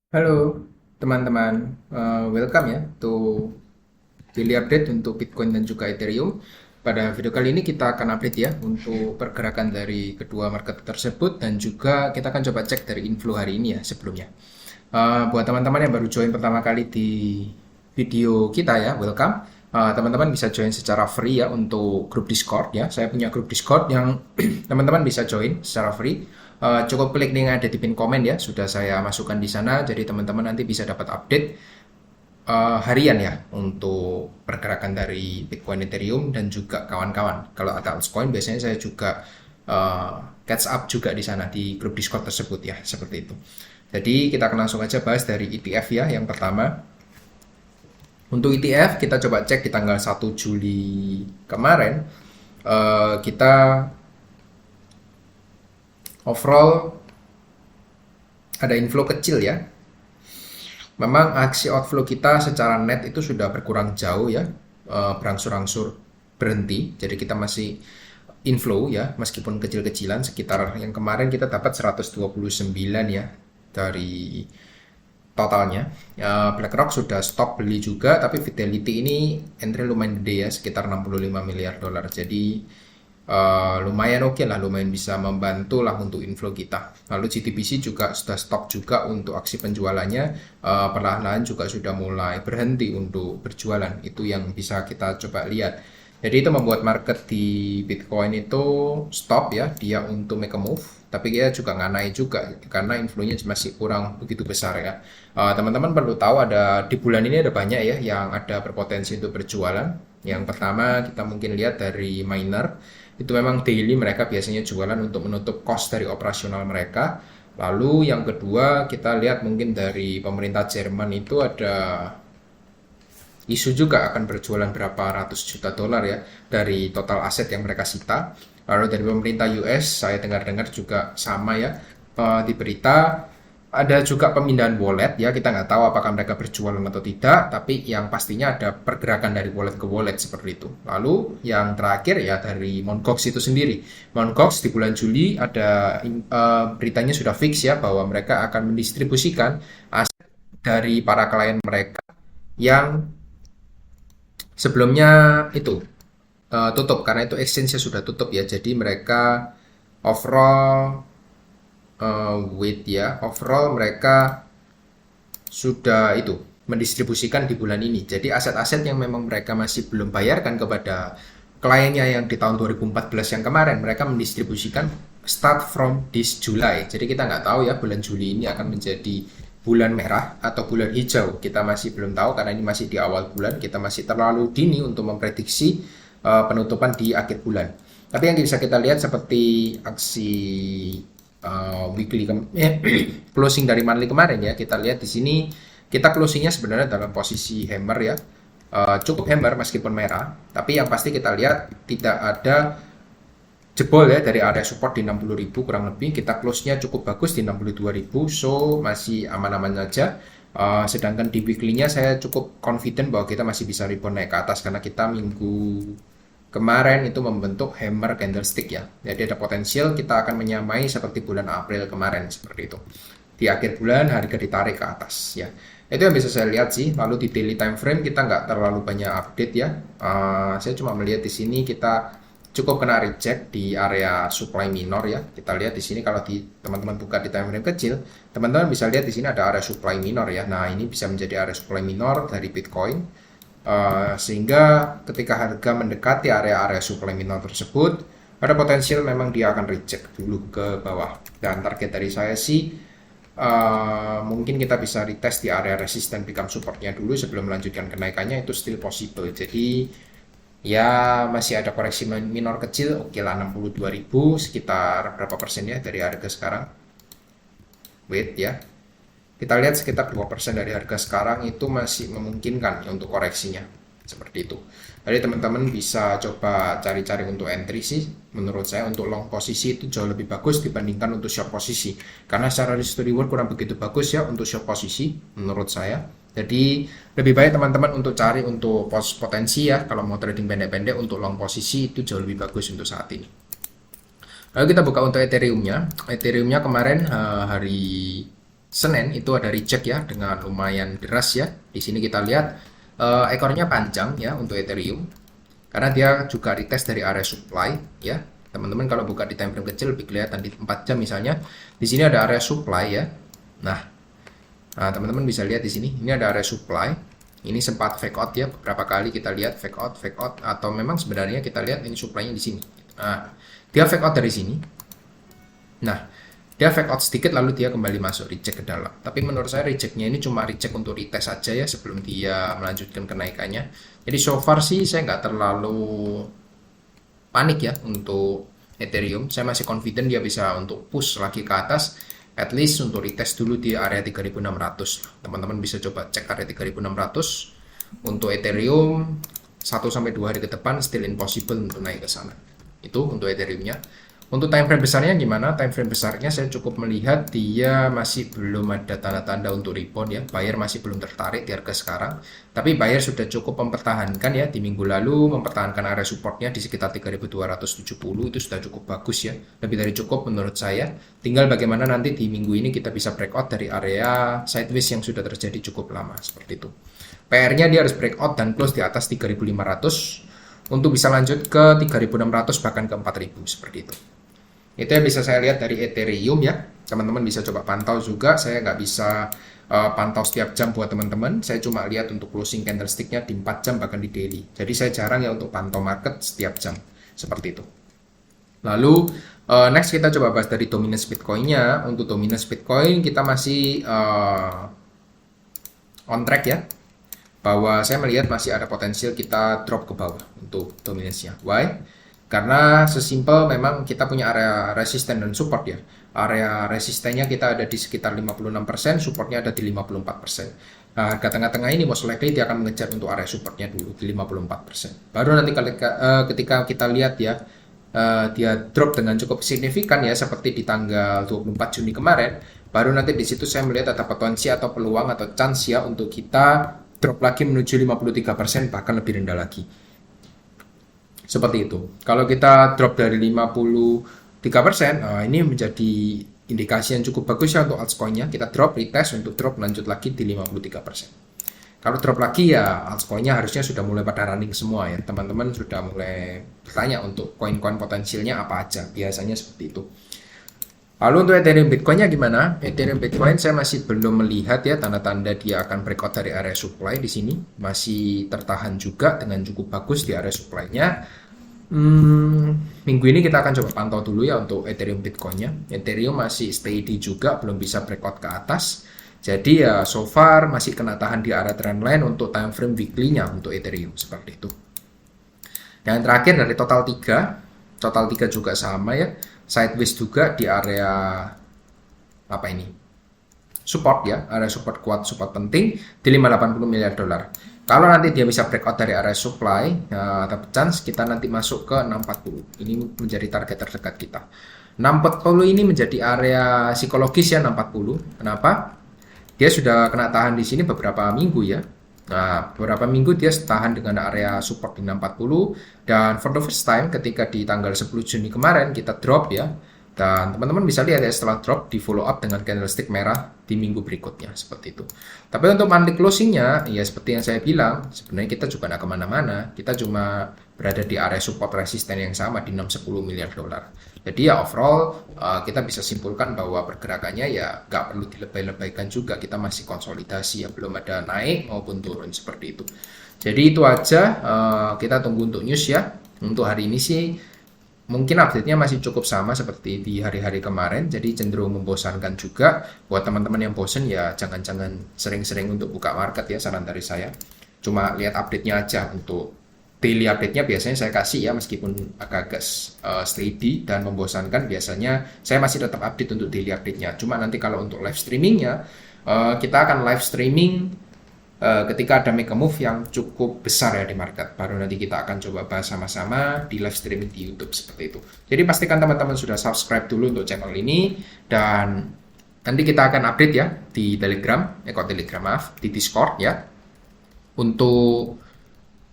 Halo teman-teman, welcome ya to daily update untuk Bitcoin dan juga Ethereum. Pada video kali ini kita akan update ya untuk pergerakan dari kedua market tersebut dan juga kita akan coba cek dari inflow hari ini ya sebelumnya. Buat teman-teman yang baru join pertama kali di video kita ya, welcome. Teman-teman bisa join secara free ya untuk grup Discord ya. Saya punya grup Discord yang teman-teman bisa join secara free. Cukup klik link yang ada di pin komen ya, sudah saya masukkan di sana. Jadi teman-teman nanti bisa dapat update harian ya untuk pergerakan dari Bitcoin, Ethereum dan juga kawan-kawan. Kalau ada altcoin biasanya saya juga uh, catch up juga di sana di grup Discord tersebut ya, seperti itu. Jadi kita akan langsung aja bahas dari ETF ya. Yang pertama, untuk ETF kita coba cek di tanggal 1 Juli kemarin. Kita overall ada inflow kecil ya. Memang aksi outflow kita secara net itu sudah berkurang jauh ya, berangsur-angsur berhenti. Jadi kita masih inflow ya, meskipun kecil-kecilan sekitar yang kemarin kita dapat 129 ya dari totalnya. BlackRock sudah stop beli juga, tapi Fidelity ini entry lumayan gede ya, sekitar 65 miliar dolar. Jadi lumayan oke lah, lumayan bisa membantu lah untuk inflow kita. Lalu GTBC juga sudah stop juga untuk aksi penjualannya, perlahan-lahan juga sudah mulai berhenti untuk berjualan. Itu yang bisa kita coba lihat. Jadi itu membuat market di Bitcoin itu stop ya, dia untuk make a move. Tapi dia juga nggak naik juga karena inflow-nya masih kurang begitu besar ya. Teman-teman perlu tahu ada di bulan ini ada banyak ya yang ada berpotensi untuk berjualan. Yang pertama kita mungkin lihat dari miner, itu memang daily mereka biasanya jualan untuk menutup cost dari operasional mereka. Lalu yang kedua kita lihat mungkin dari pemerintah Jerman itu ada isu juga akan berjualan berapa ratus juta dolar ya dari total aset yang mereka sita. Lalu dari pemerintah US saya dengar-dengar juga sama ya, di berita ada juga pemindahan wallet ya, kita nggak tahu apakah mereka berjualan atau tidak, tapi yang pastinya ada pergerakan dari wallet ke wallet seperti itu. Lalu yang terakhir ya dari Mt. Gox itu sendiri. Mt. Gox di bulan Juli ada beritanya sudah fix ya bahwa mereka akan mendistribusikan aset dari para klien mereka yang sebelumnya itu tutup karena itu exchange-nya sudah tutup ya. Jadi mereka overall overall mereka sudah itu mendistribusikan di bulan ini. Jadi aset-aset yang memang mereka masih belum bayarkan kepada kliennya yang di tahun 2014 yang kemarin, mereka mendistribusikan start from this July. Jadi kita nggak tahu ya bulan Juli ini akan menjadi bulan merah atau bulan hijau. Kita masih belum tahu karena ini masih di awal bulan. Kita masih terlalu dini untuk memprediksi penutupan di akhir bulan. Tapi yang bisa kita lihat seperti aksi weekly closing dari monthly kemarin ya, kita lihat di sini kita closingnya sebenarnya dalam posisi hammer ya. Cukup hammer meskipun merah, tapi yang pasti kita lihat tidak ada jebol ya dari area support di 60.000 kurang lebih. Kita close-nya cukup bagus di 62.000, so masih aman-aman saja. Sedangkan di weekly-nya saya cukup confident bahwa kita masih bisa rebound naik ke atas karena kita minggu kemarin itu membentuk hammer candlestick ya. Jadi ada potensial kita akan menyamai seperti bulan April kemarin seperti itu. Di akhir bulan harga ditarik ke atas ya. Itu yang bisa saya lihat sih. Lalu di daily time frame kita nggak terlalu banyak update ya. Saya cuma melihat di sini kita cukup kena reject di area supply minor ya. Kita lihat di sini kalau di teman-teman buka di time frame kecil, teman-teman bisa lihat di sini ada area supply minor ya. Nah, ini bisa menjadi area supply minor dari Bitcoin. Sehingga ketika harga mendekati area-area supply minor tersebut, ada potensial memang dia akan reject dulu ke bawah. Dan target dari saya sih mungkin kita bisa retest di area resisten become supportnya dulu sebelum melanjutkan kenaikannya, itu still possible. Jadi ya masih ada koreksi minor kecil, oke lah 62.000 sekitar berapa persen ya dari harga sekarang. Wait ya. Kita lihat sekitar 2% dari harga sekarang itu masih memungkinkan ya untuk koreksinya. Seperti itu. Jadi teman-teman bisa coba cari-cari untuk entry sih. Menurut saya untuk long posisi itu jauh lebih bagus dibandingkan untuk short posisi. Karena secara risk to reward kurang begitu bagus ya untuk short posisi menurut saya. Jadi lebih baik teman-teman untuk cari untuk potensi ya. Kalau mau trading pendek-pendek untuk long posisi itu jauh lebih bagus untuk saat ini. Lalu kita buka untuk Ethereum-nya. Ethereum-nya kemarin hari Senin itu ada reject ya dengan lumayan deras ya. Di sini kita lihat ekornya panjang ya untuk Ethereum karena dia juga retest dari area supply ya. Teman-teman kalau buka di time frame kecil lebih kelihatan di 4 jam misalnya. Di sini ada area supply ya. Nah, teman-teman bisa lihat di sini. Ini ada area supply. Ini sempat fake out ya. Beberapa kali kita lihat fake out atau memang sebenarnya kita lihat ini supply-nya di sini. Nah, dia fake out dari sini. Nah, dia fake out sedikit lalu dia kembali masuk reject ke dalam. Tapi menurut saya rejectnya ini cuma reject untuk retest saja ya sebelum dia melanjutkan kenaikannya. Jadi so far sih saya nggak terlalu panik ya untuk Ethereum. Saya masih confident dia bisa untuk push lagi ke atas. At least untuk retest dulu di area 3600. Teman-teman bisa coba cek area 3600. Untuk Ethereum 1-2 hari ke depan still impossible untuk naik ke sana. Itu untuk Ethereum-nya. Untuk time frame besarnya gimana? Time frame besarnya saya cukup melihat dia masih belum ada tanda-tanda untuk rebound ya. Buyer masih belum tertarik di harga sekarang. Tapi buyer sudah cukup mempertahankan ya di minggu lalu, mempertahankan area supportnya di sekitar 3270 itu sudah cukup bagus ya. Lebih dari cukup menurut saya. Tinggal bagaimana nanti di minggu ini kita bisa breakout dari area sideways yang sudah terjadi cukup lama seperti itu. PR-nya dia harus breakout dan close di atas 3500 untuk bisa lanjut ke 3600 bahkan ke 4000 seperti itu. Itu yang bisa saya lihat dari Ethereum ya. Teman-teman bisa coba pantau juga. Saya nggak bisa pantau setiap jam buat teman-teman. Saya cuma lihat untuk closing candlestick-nya di 4 jam bahkan di daily. Jadi saya jarang ya untuk pantau market setiap jam. Seperti itu. Lalu next kita coba bahas dari dominance Bitcoin-nya. Untuk dominance Bitcoin kita masih on track ya. Bahwa saya melihat masih ada potensial kita drop ke bawah untuk dominance-nya. Why? Karena sesimpel memang kita punya area resisten dan support ya. Area resistennya kita ada di sekitar 56%, supportnya ada di 54%. Nah, harga tengah-tengah ini most likely dia akan mengejar untuk area supportnya dulu di 54%. Baru nanti ketika kita lihat ya, dia drop dengan cukup signifikan ya, seperti di tanggal 24 Juni kemarin, baru nanti di situ saya melihat ada potensi atau peluang atau chance ya untuk kita drop lagi menuju 53%, bahkan lebih rendah lagi. Seperti itu. Kalau kita drop dari 53%, ini menjadi indikasi yang cukup bagus ya untuk altcoin-nya. Kita drop, retest untuk drop lanjut lagi di 53%. Kalau drop lagi ya altcoin-nya harusnya sudah mulai pada running semua ya. Teman-teman sudah mulai bertanya untuk koin-koin potensialnya apa aja. Biasanya seperti itu. Lalu untuk Ethereum Bitcoin-nya gimana? Ethereum Bitcoin saya masih belum melihat ya tanda-tanda dia akan breakout dari area supply di sini. Masih tertahan juga dengan cukup bagus di area supply-nya. Minggu ini kita akan coba pantau dulu ya untuk Ethereum Bitcoin-nya. Ethereum masih steady juga, belum bisa breakout ke atas. Jadi ya so far masih kena tahan di area trendline untuk time frame weekly-nya untuk Ethereum seperti itu. Yang terakhir dari total 3 juga sama ya. Sideways juga di area apa ini? Support ya, area support kuat, support penting di 580 miliar dolar. Kalau nanti dia bisa breakout dari area supply, ada chance kita nanti masuk ke 640. Ini menjadi target terdekat kita. 640 ini menjadi area psikologis ya 640. Kenapa? Dia sudah kena tahan di sini beberapa minggu ya. Nah, beberapa minggu dia tahan dengan area support di 640 dan for the first time ketika di tanggal 10 Juni kemarin kita drop ya. Dan teman-teman bisa lihat ya setelah drop di follow up dengan candlestick merah di minggu berikutnya seperti itu. Tapi untuk monthly closingnya ya seperti yang saya bilang sebenarnya kita juga nggak kemana-mana. Kita cuma berada di area support resisten yang sama di 610 miliar dolar. Jadi ya overall kita bisa simpulkan bahwa pergerakannya ya nggak perlu dilebay-lebaykan juga. Kita masih konsolidasi ya belum ada naik maupun turun seperti itu. Jadi itu aja kita tunggu untuk news ya. Untuk hari ini sih mungkin update-nya masih cukup sama seperti di hari-hari kemarin, jadi cenderung membosankan juga. Buat teman-teman yang bosan ya jangan-jangan sering-sering untuk buka market ya, saran dari saya. Cuma lihat update-nya aja. Untuk daily update-nya biasanya saya kasih ya, meskipun agak-agak steady dan membosankan, biasanya saya masih tetap update untuk daily update-nya. Cuma nanti kalau untuk live streaming-nya, kita akan live streaming ketika ada make a move yang cukup besar ya di market, baru nanti kita akan coba bahas sama-sama di live streaming di YouTube seperti itu. Jadi pastikan teman-teman sudah subscribe dulu untuk channel ini, dan nanti kita akan update ya di Telegram, di Discord ya, untuk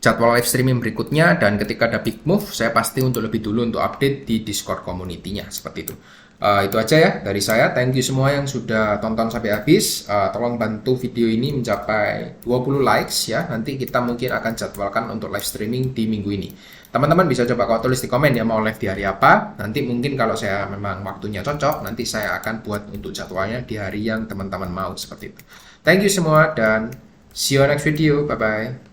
jadwal live streaming berikutnya. Dan ketika ada big move, saya pasti untuk lebih dulu untuk update di Discord community-nya seperti itu. Itu aja ya dari saya. Thank you semua yang sudah tonton sampai habis. Tolong bantu video ini mencapai 20 likes ya. Nanti kita mungkin akan jadwalkan untuk live streaming di minggu ini. Teman-teman bisa coba kau tulis di komen ya mau live di hari apa. Nanti mungkin kalau saya memang waktunya cocok, nanti saya akan buat untuk jadwalnya di hari yang teman-teman mau seperti itu. Thank you semua dan see you next video. Bye bye.